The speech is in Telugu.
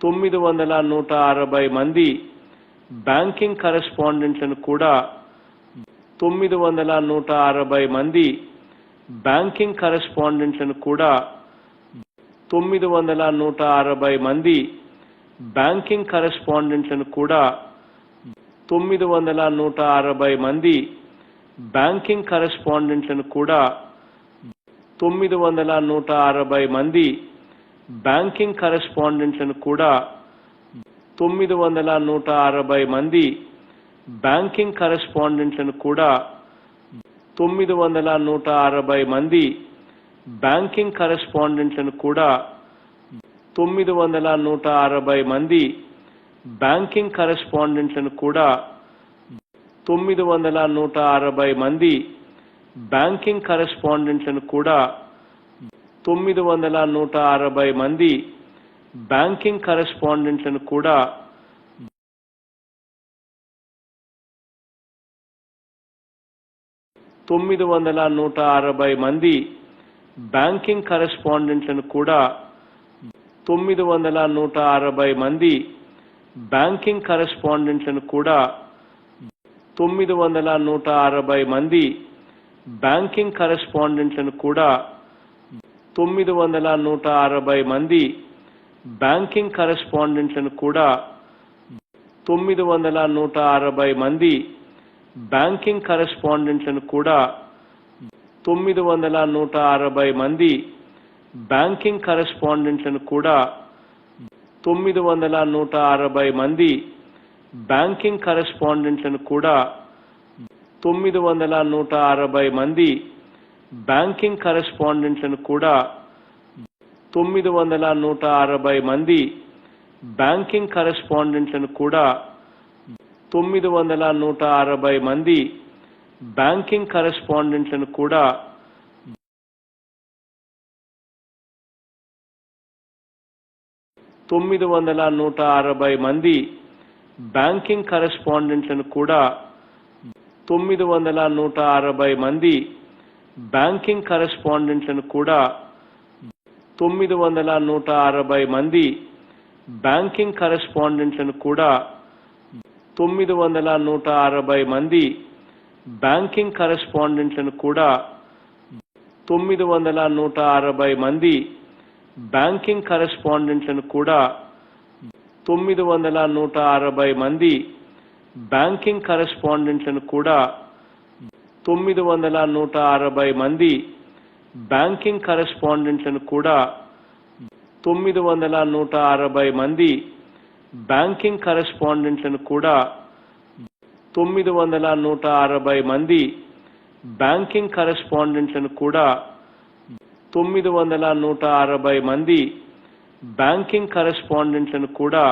960 మంది బ్యాంకింగ్ కరెస్పాండెంట్లను కూడా 960 మంది బ్యాంకింగ్ కరెస్పాండెంట్లను కూడా 960 మంది బ్యాంకింగ్ కరెస్పాండెంట్లను కూడా 960 మంది బ్యాంకింగ్ కరెస్పాండెంట్లను కూడా 960 మంది బ్యాంకింగ్ కరెస్పాండెంట్లను కూడా 960 మంది బ్యాంకింగ్ కరెస్పాండెంట్లను కూడా 960 మంది బ్యాంకింగ్ కరెస్పాండెంట్లను కూడా 960 మంది బ్యాంకింగ్ కరెస్పాండెంట్లను కూడా 960 మంది బ్యాంకింగ్ కరెస్పాండెంట్లను కూడా 960 మంది బ్యాంకింగ్ కరెస్పాండెంట్లను కూడా 960 మంది బ్యాంకింగ్ కరెస్పాండెంట్లను కూడా 960 మంది బ్యాంకింగ్ కరెస్పాండెంట్లను కూడా 960 మంది బ్యాంకింగ్ కరెస్పాండెంట్లను కూడా 960 మంది బ్యాంకింగ్ కరెస్పాండెంట్లను కూడా 960 మంది బ్యాంకింగ్ కరెస్పాండెంట్లను కూడా 960 మంది బ్యాంకింగ్ కరెస్పాండెంట్లను కూడా 960 మంది బ్యాంకింగ్ కరెస్పాండెంట్లను కూడా 960 మంది బ్యాంకింగ్ కరెస్పాండెంట్లను కూడా 960 మంది బ్యాంకింగ్ కరెస్పాండెంట్లను కూడా 960 మంది బ్యాంకింగ్ కరెస్పాండెంట్లను కూడా 960 మంది బ్యాంకింగ్ కరెస్పాండెంట్లను కూడా 960 మంది బ్యాంకింగ్ కరెస్పాండెంట్లను కూడా 960 మంది బ్యాంకింగ్ కరెస్పాండెంట్లను కూడా 960 మంది బ్యాంకింగ్ కరెస్పాండెంట్లను కూడా 960 మంది బ్యాంకింగ్ కరెస్పాండెంట్లను కూడా 960 మంది బ్యాంకింగ్ కరెస్పాండెంట్లను కూడా 960 మంది బ్యాంకింగ్ కరెస్పాండెంట్లను కూడా 960 మంది బ్యాంకింగ్ కరెస్పాండెంట్లను కూడా 960 మంది బ్యాంకింగ్ కరెస్పాండెంట్లను కూడా 960 మంది బ్యాంకింగ్ కరెస్పాండెంట్లను కూడా